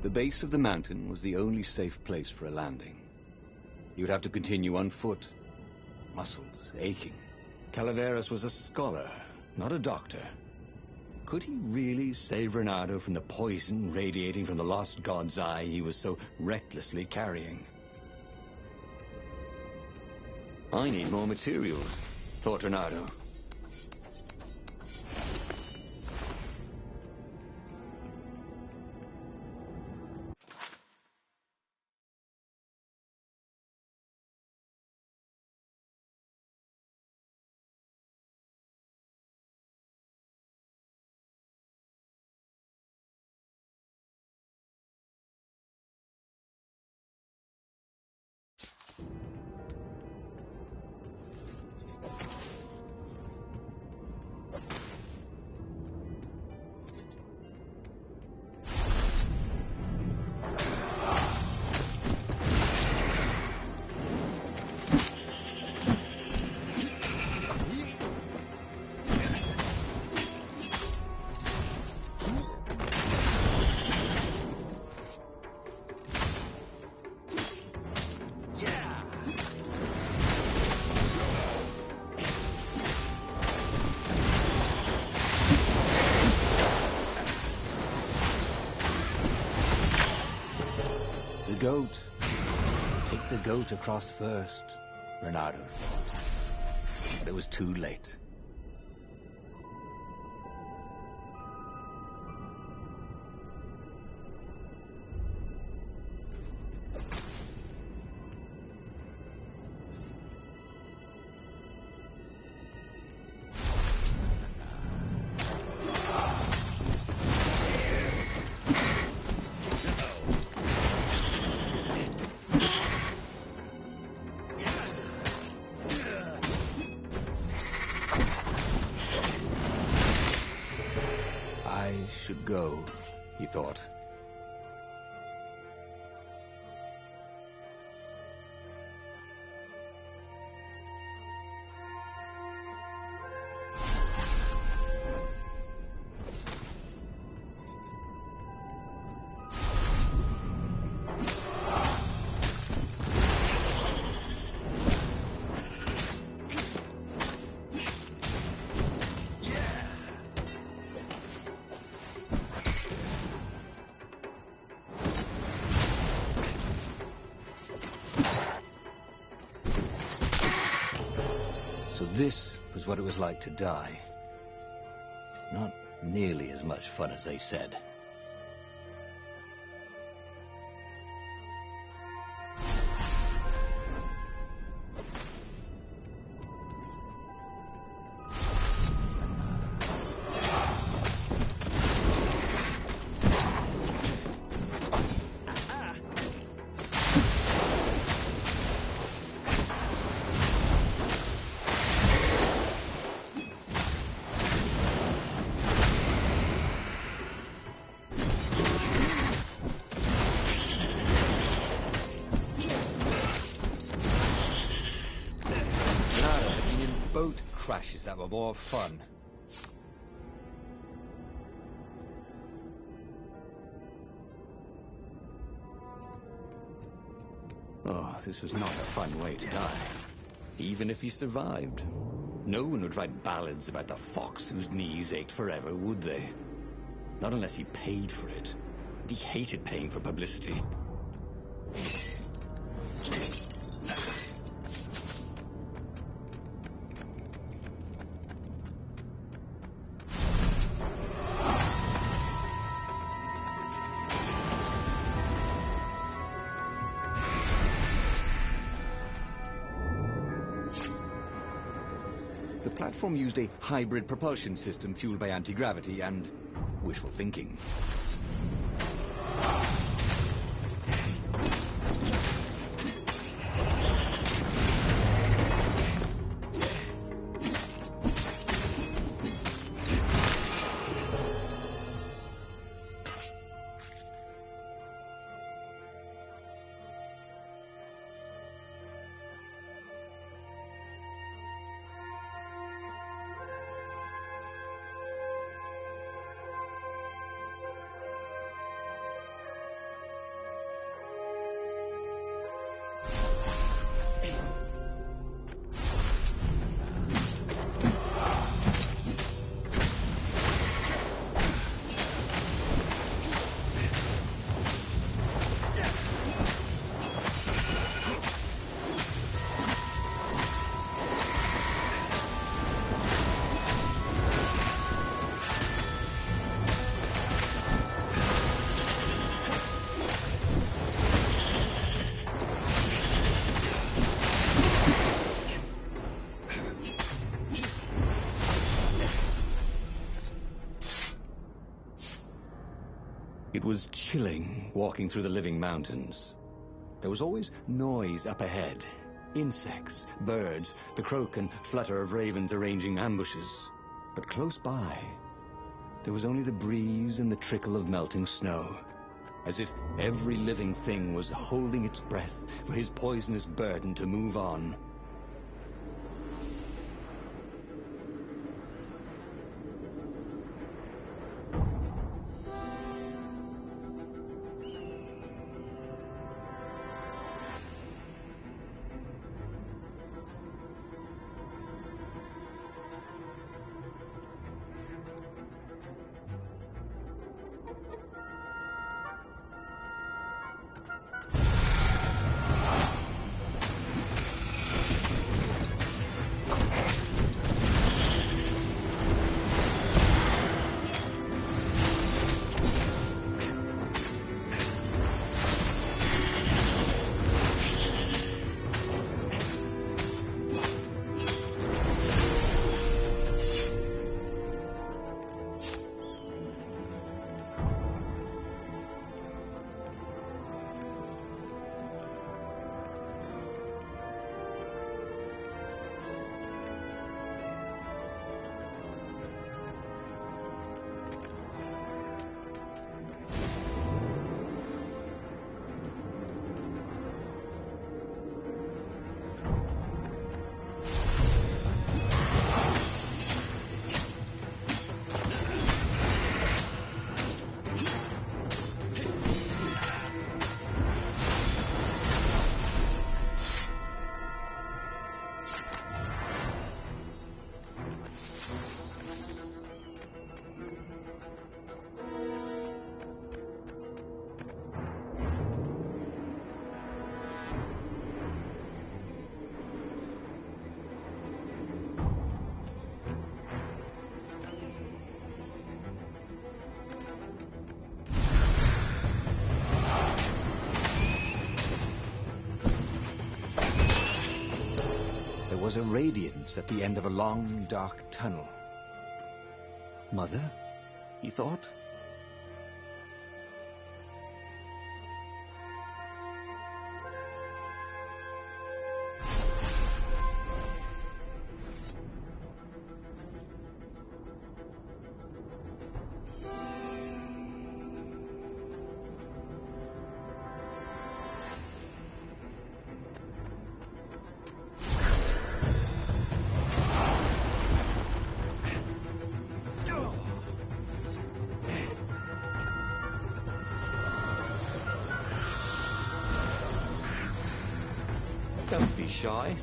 The base of the mountain was the only safe place for a landing. He would have to continue on foot, muscles aching. Calaveras was a scholar, not a doctor. Could he really save Reynardo from the poison radiating from the lost god's eye he was so recklessly carrying? I need more materials, thought Reynardo. Goat. Take the goat across first, Reynardo thought. But it was too late. Go, he thought. So this was what it was like to die. Not nearly as much fun as they said. Boat crashes that were more fun. Oh, this was not a fun way to die. Even if he survived. No one would write ballads about the fox whose knees ached forever, would they? Not unless he paid for it. And he hated paying for publicity. The platform used a hybrid propulsion system fueled by anti-gravity and wishful thinking. It was chilling walking through the living mountains. There was always noise up ahead. Insects, birds, the croak and flutter of ravens arranging ambushes. But close by, there was only the breeze and the trickle of melting snow, as if every living thing was holding its breath for his poisonous burden to move on. There was a radiance at the end of a long, dark tunnel. Mother, he thought. Don't be shy.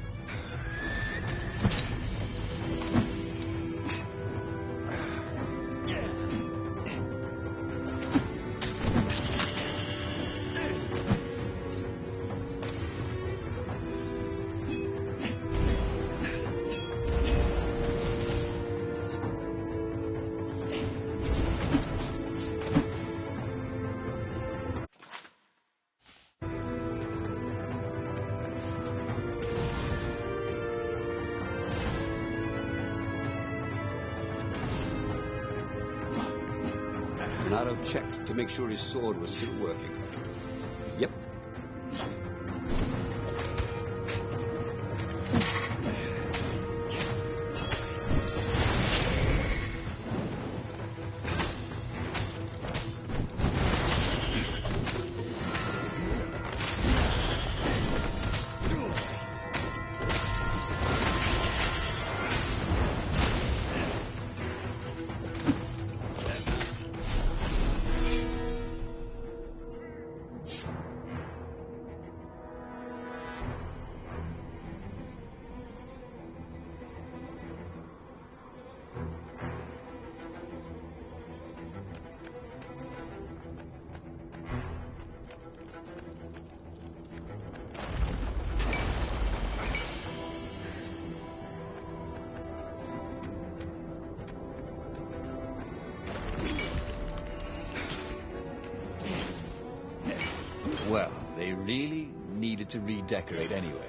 Bernardo checked to make sure his sword was still working. Yep. Well, they really needed to redecorate anyway.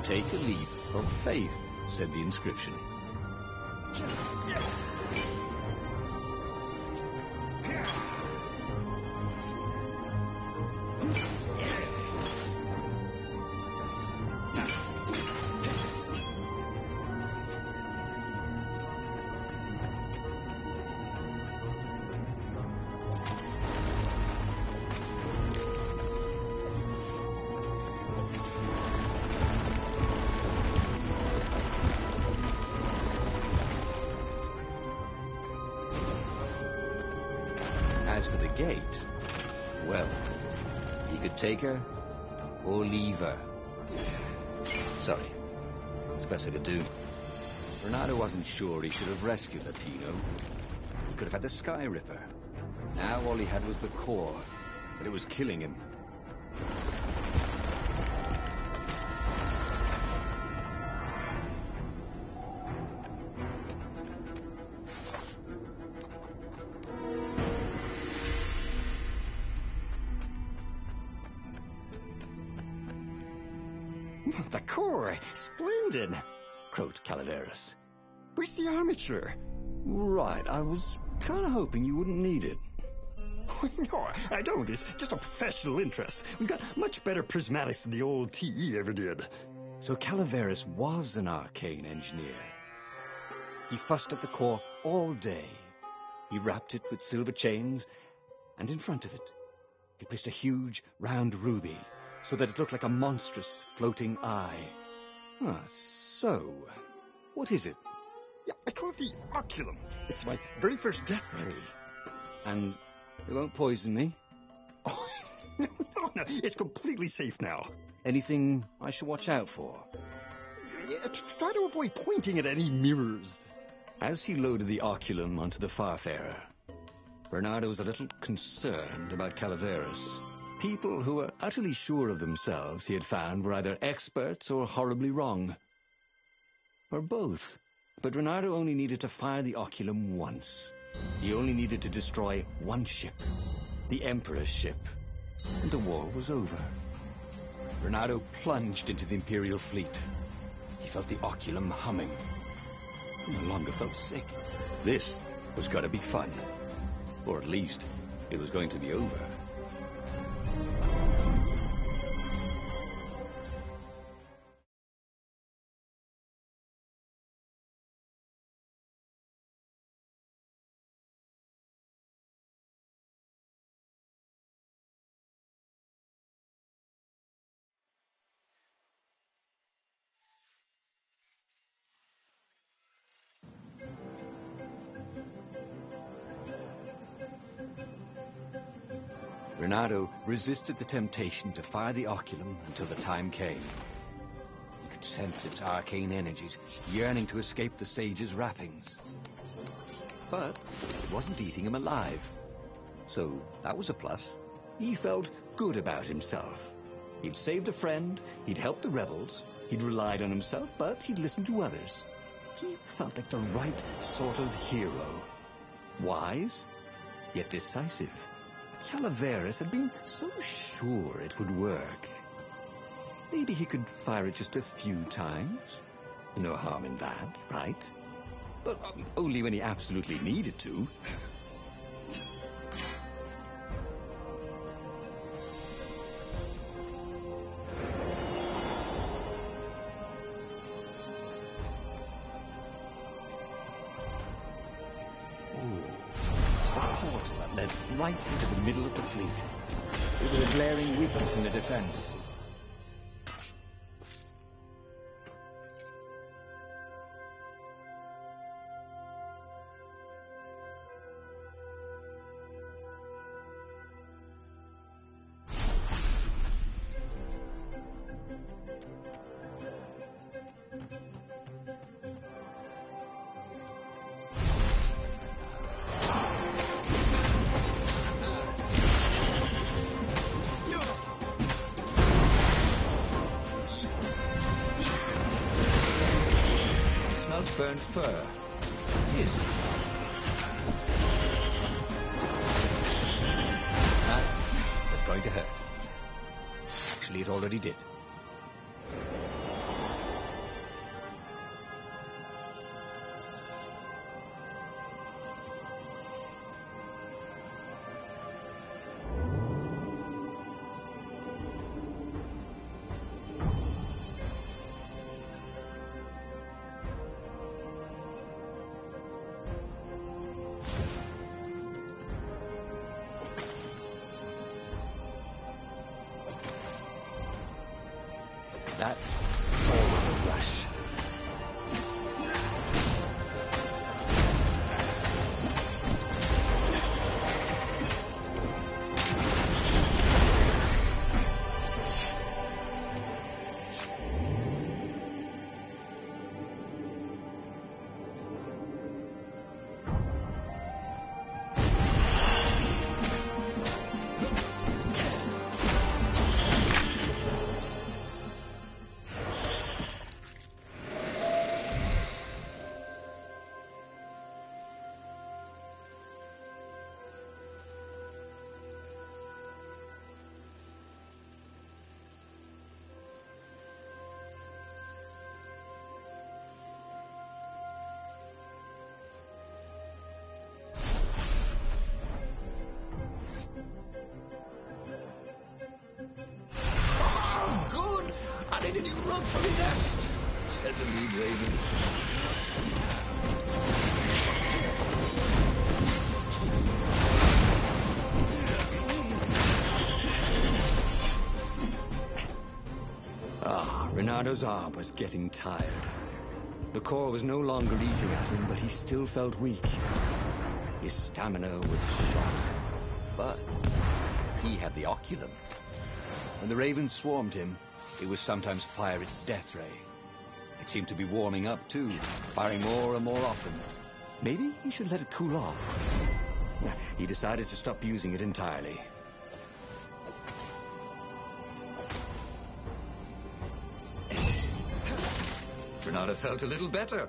Take a leap of faith, said the inscription. As for the gate, well, he could take her or leave her. Sorry, it's best I could do. Bernardo wasn't sure he should have rescued Latino. He could have had the Sky Ripper. Now all he had was the core, but it was killing him. The core! Splendid! Croaked Calaveras. Where's the armature? Right, I was kind of hoping you wouldn't need it. No, I don't. It's just a professional interest. We've got much better prismatics than the old TE ever did. So Calaveras was an arcane engineer. He fussed at the core all day. He wrapped it with silver chains, and in front of it, he placed a huge round ruby, so that it looked like a monstrous floating eye. Ah, so, what is it? Yeah, I call it the oculum. It's my very first death ray. And it won't poison me? Oh, no, it's completely safe now. Anything I should watch out for? Yeah, try to avoid pointing at any mirrors. As he loaded the oculum onto the Farfarer, Bernardo was a little concerned about Calaveras. People who were utterly sure of themselves, he had found, were either experts or horribly wrong. Or both. But Bernardo only needed to fire the oculum once. He only needed to destroy one ship, the Emperor's ship, and the war was over. Bernardo plunged into the Imperial fleet. He felt the oculum humming. He no longer felt sick. This was going to be fun. Or at least, it was going to be over. Bernardo resisted the temptation to fire the oculum until the time came. He could sense its arcane energies yearning to escape the sage's wrappings. But it wasn't eating him alive. So that was a plus. He felt good about himself. He'd saved a friend, he'd helped the rebels, he'd relied on himself, but he'd listened to others. He felt like the right sort of hero. Wise, yet decisive. Calaveras had been so sure it would work. Maybe he could fire it just a few times. No harm in that, right? But only when he absolutely needed to. Led right into the middle of the fleet. It was a glaring weakness in the defense. Burned fur. Yes. That's going to hurt. Actually, it already did. That always a rush. Did you run for the nest? Said the lead raven. Renado's arm was getting tired. The core was no longer eating at him, but he still felt weak. His stamina was shot. But he had the oculum. When the raven swarmed him, it would sometimes fire its death ray. It seemed to be warming up, too, firing more and more often. Maybe he should let it cool off. He decided to stop using it entirely. Renata felt a little better.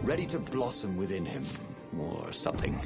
Ready to blossom within him, or something.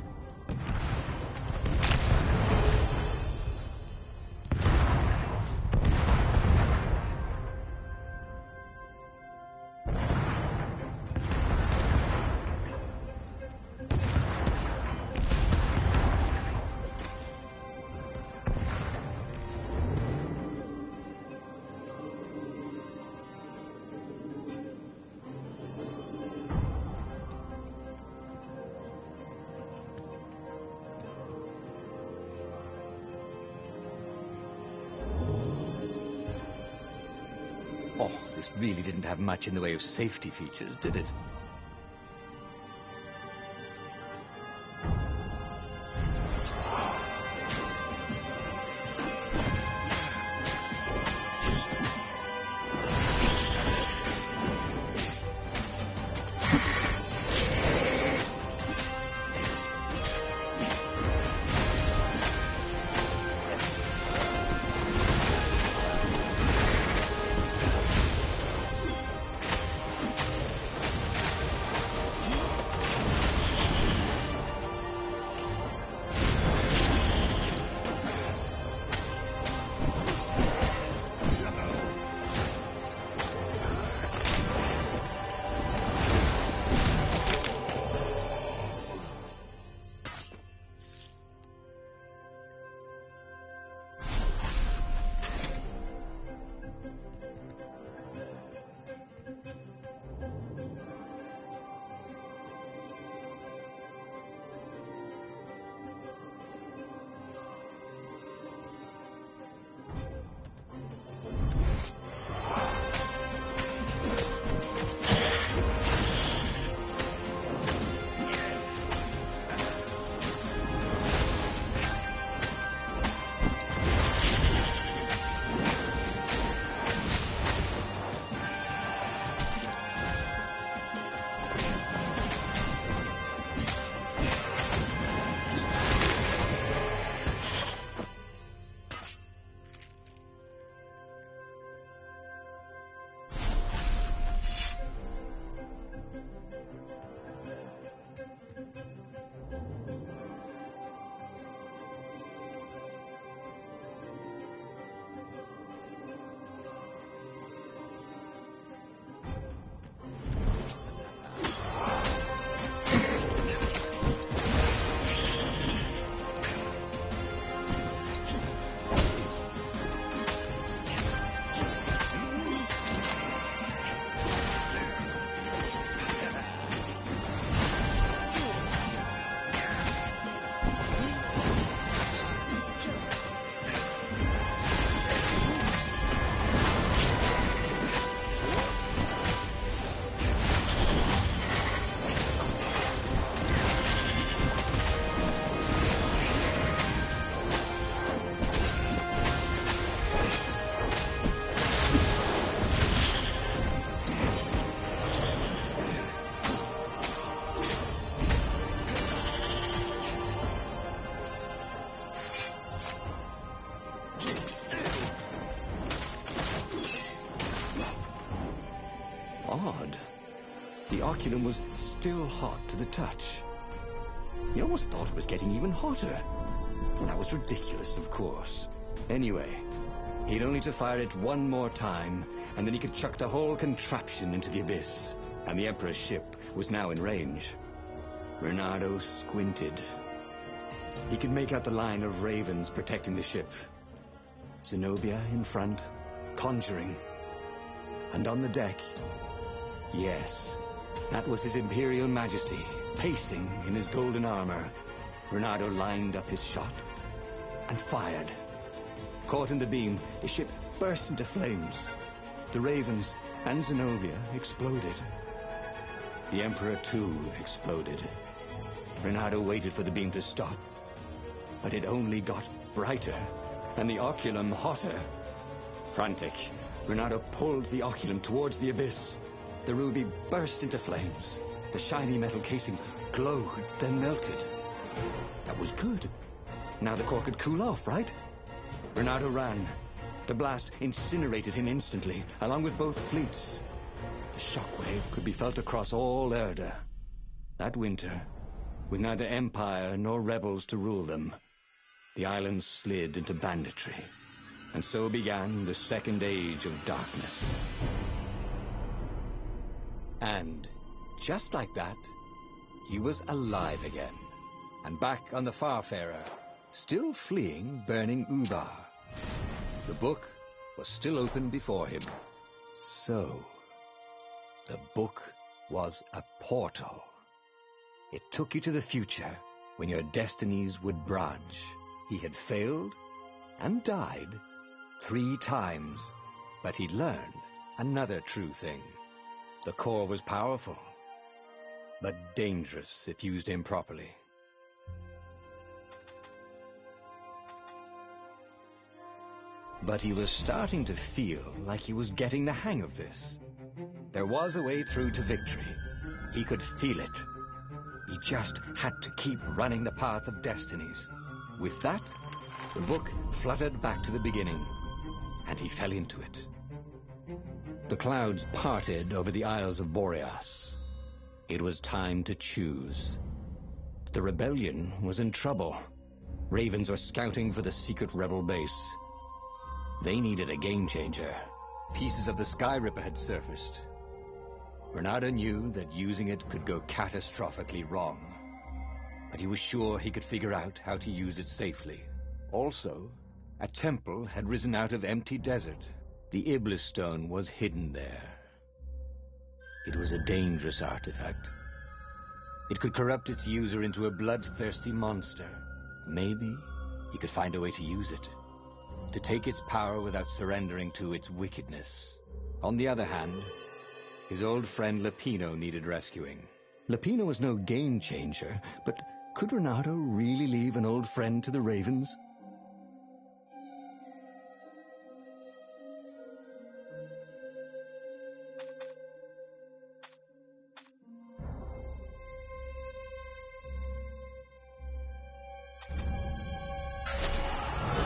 Oh, this really didn't have much in the way of safety features, did it? oculum was still hot to the touch. He almost thought it was getting even hotter. Well, that was ridiculous, of course. Anyway, he'd only to fire it one more time, and then he could chuck the whole contraption into the abyss. And the Emperor's ship was now in range. Bernardo squinted. He could make out the line of ravens protecting the ship. Zenobia in front, conjuring. And on the deck, yes, that was His Imperial Majesty, pacing in his golden armor. Bernardo lined up his shot and fired. Caught in the beam, the ship burst into flames. The ravens and Zenobia exploded. The Emperor, too, exploded. Bernardo waited for the beam to stop, but it only got brighter, and the oculum hotter. Frantic, Bernardo pulled the oculum towards the abyss. The ruby burst into flames. The shiny metal casing glowed, then melted. That was good. Now the core could cool off, right? Bernardo ran. The blast incinerated him instantly, along with both fleets. The shockwave could be felt across all Erda. That winter, with neither Empire nor rebels to rule them, the islands slid into banditry. And so began the Second Age of Darkness. And, just like that, he was alive again, and back on the Farfarer, still fleeing burning Ubar. The book was still open before him. So, the book was a portal. It took you to the future, when your destinies would branch. He had failed and died 3 times, but he'd learned another true thing. The core was powerful, but dangerous if used improperly. But he was starting to feel like he was getting the hang of this. There was a way through to victory. He could feel it. He just had to keep running the path of destinies. With that, the book fluttered back to the beginning, and he fell into it. The clouds parted over the Isles of Boreas. It was time to choose. The rebellion was in trouble. Ravens were scouting for the secret rebel base. They needed a game-changer. Pieces of the Sky Ripper had surfaced. Bernardo knew that using it could go catastrophically wrong, but he was sure he could figure out how to use it safely. Also, a temple had risen out of empty desert. The Iblis stone was hidden there. It was a dangerous artifact. It could corrupt its user into a bloodthirsty monster. Maybe he could find a way to use it, to take its power without surrendering to its wickedness. On the other hand, his old friend Lapino needed rescuing. Lapino was no game changer, but could Bernardo really leave an old friend to the Ravens?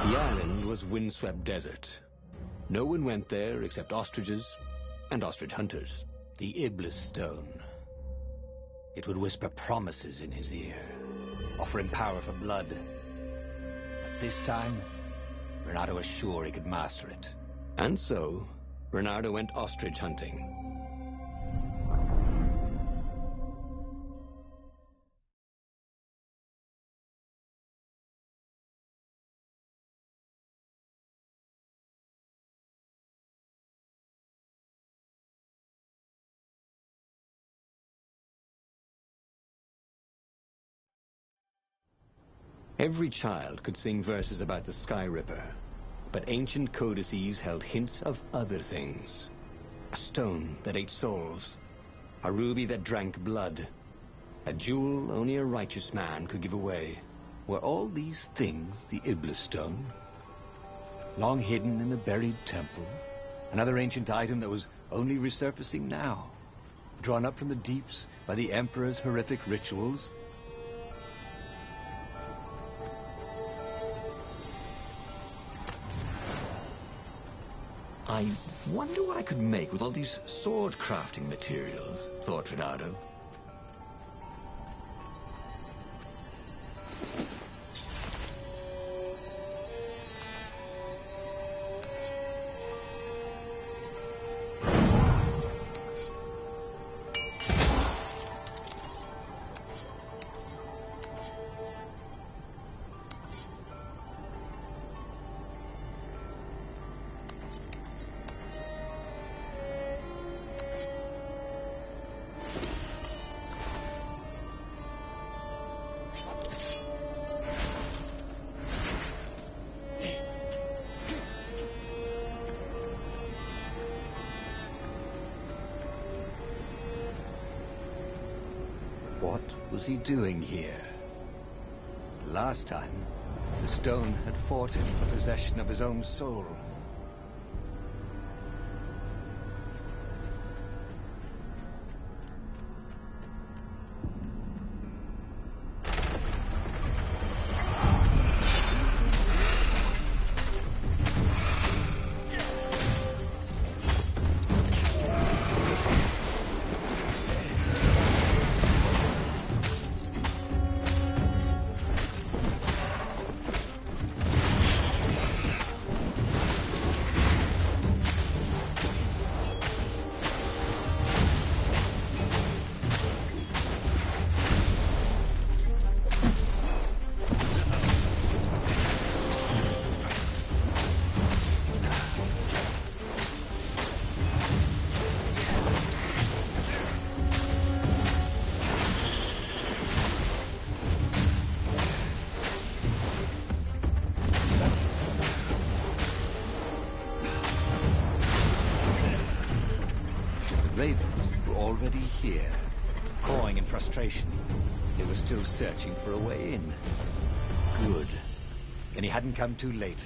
The island was windswept desert. No one went there except ostriches and ostrich hunters. The Iblis stone. It would whisper promises in his ear, offer him power for blood. But this time, Bernardo was sure he could master it. And so, Bernardo went ostrich hunting. Every child could sing verses about the Sky Ripper, but ancient codices held hints of other things. A stone that ate souls, a ruby that drank blood, a jewel only a righteous man could give away. Were all these things the Iblis stone? Long hidden in a buried temple, another ancient item that was only resurfacing now, drawn up from the deeps by the Emperor's horrific rituals? I wonder what I could make with all these sword crafting materials, thought Renato. What was he doing here? Last time, the stone had fought him for possession of his own soul. Ravens were already here, cawing in frustration. They were still searching for a way in. Good. And he hadn't come too late.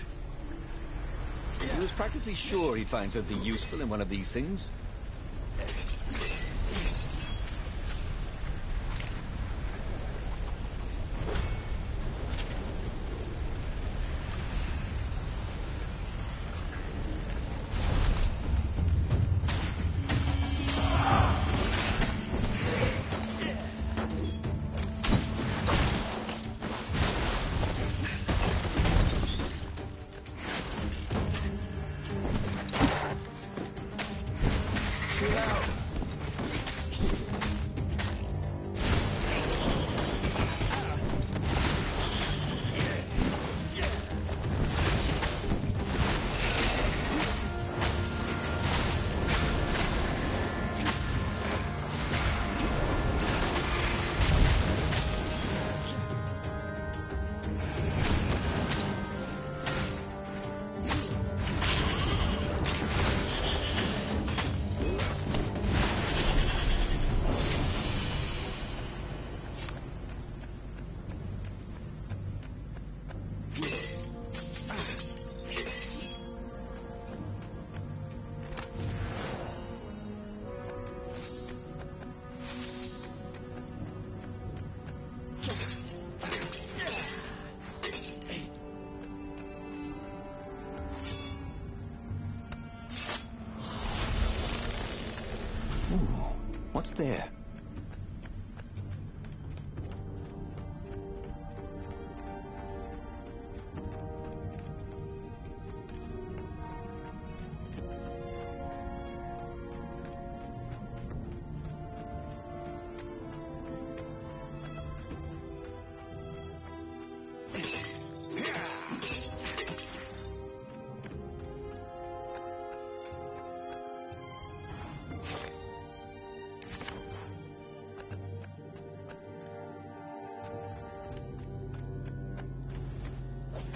He was practically sure he'd find something useful in one of these things. What's there?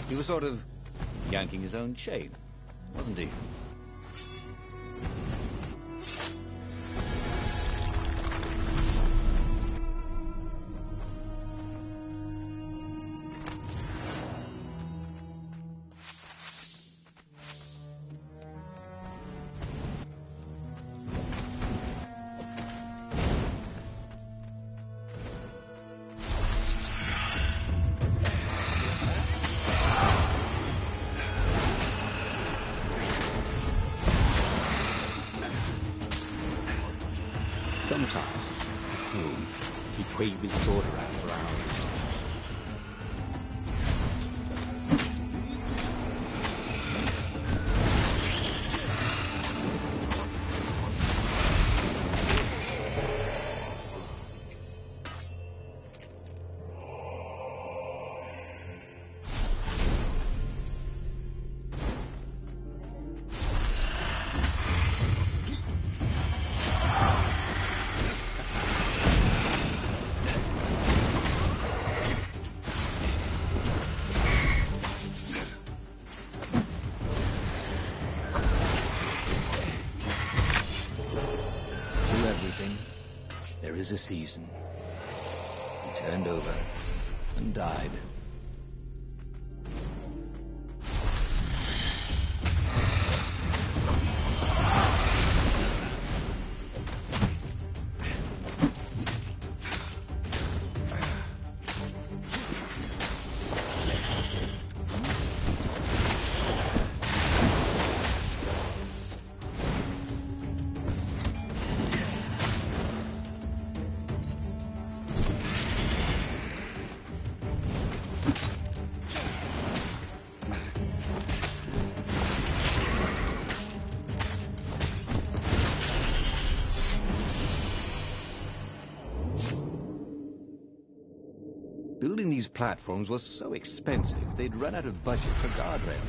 He was sort of yanking his own chain, wasn't he? wave his sword around for hours. There is a season. He turned over and died. Building these platforms was so expensive, they'd run out of budget for guardrails.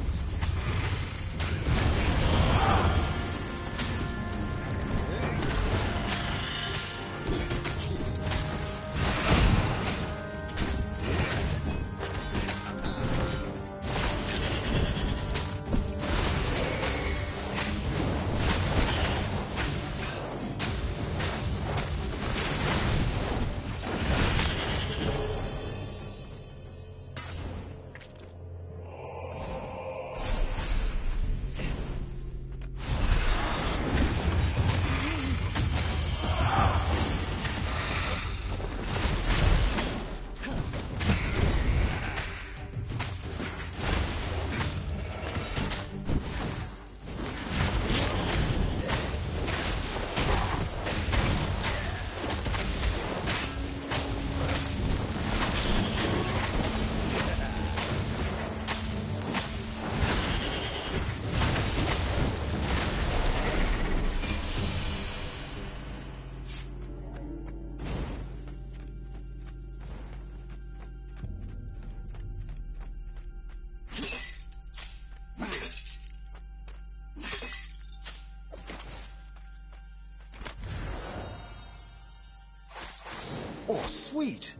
Oh, sweet!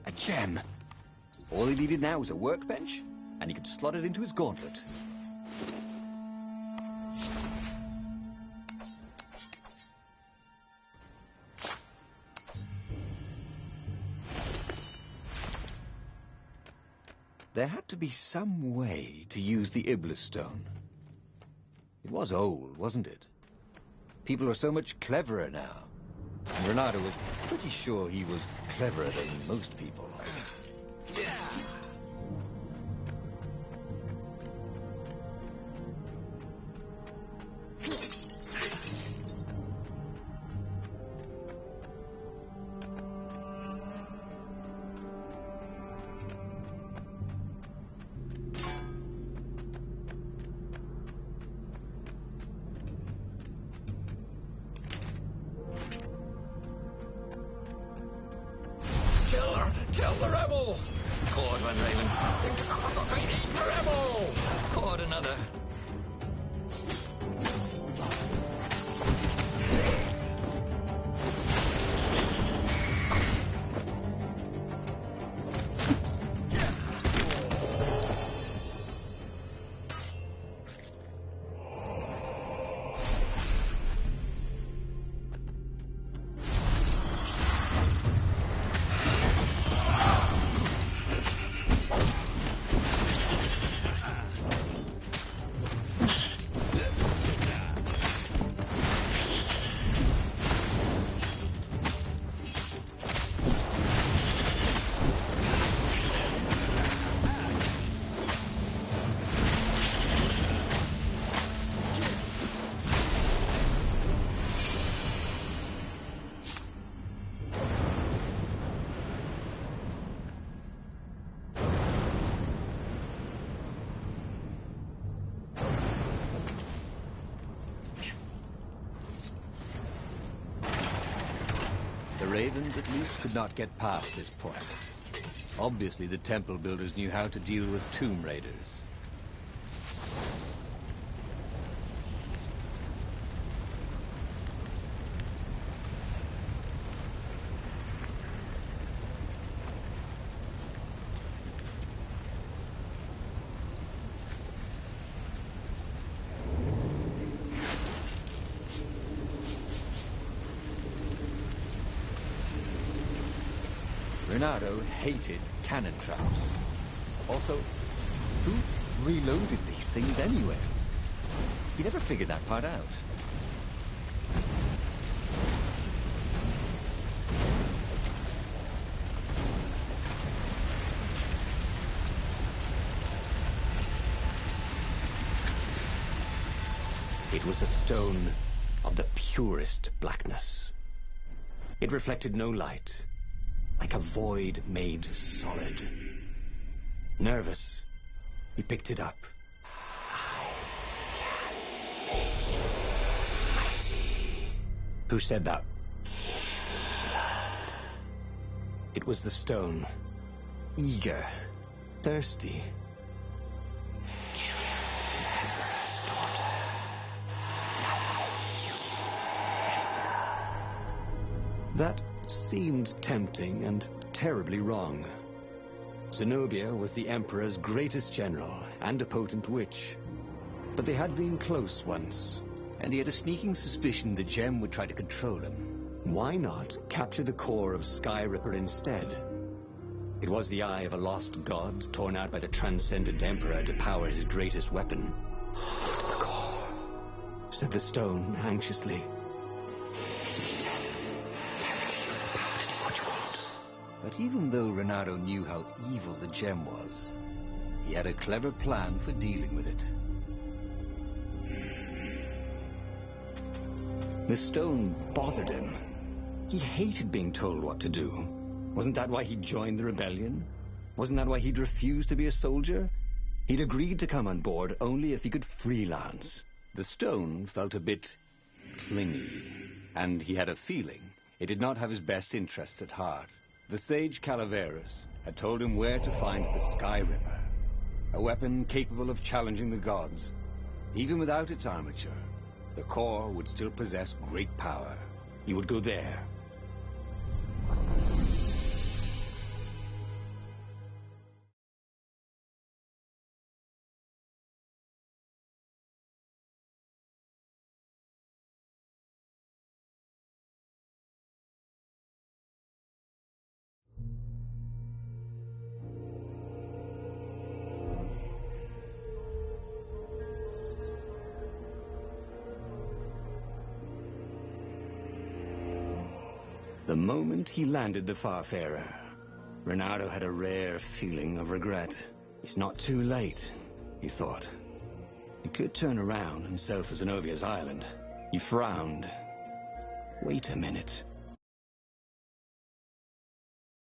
A gem. All he needed now was a workbench, and he could slot it into his gauntlet. There had to be some way to use the Iblis stone. It was old, wasn't it? People are so much cleverer now. And Renato was pretty sure he was cleverer than most people. Kill the rebel! Caught one, Raven. Eat the rebel! Caught another. ravens at least could not get past this point. Obviously, the temple builders knew how to deal with tomb raiders. Renato hated cannon traps. Also, who reloaded these things anyway? He never figured that part out. It was a stone of the purest blackness. It reflected no light, like a void made solid. Nervous, he picked it up. Who said that? It was the stone. Eager, thirsty. That seemed tempting and terribly wrong. Zenobia was the Emperor's greatest general and a potent witch. But they had been close once, and he had a sneaking suspicion the gem would try to control him. Why not capture the core of Skyripper instead? It was the eye of a lost god torn out by the transcendent Emperor to power his greatest weapon. "What's the core?" said the stone anxiously. But even though Renato knew how evil the gem was, he had a clever plan for dealing with it. The stone bothered him. He hated being told what to do. Wasn't that why he joined the rebellion? Wasn't that why he'd refused to be a soldier? He'd agreed to come on board only if he could freelance. The stone felt a bit clingy, and he had a feeling it did not have his best interests at heart. The sage Calaveras had told him where to find the Skyripper, a weapon capable of challenging the gods. Even without its armature, the core would still possess great power. He would go there. The moment he landed the Farfarer, Renato had a rare feeling of regret. It's not too late, he thought. He could turn around and sail for Zenobia's island. He frowned. Wait a minute.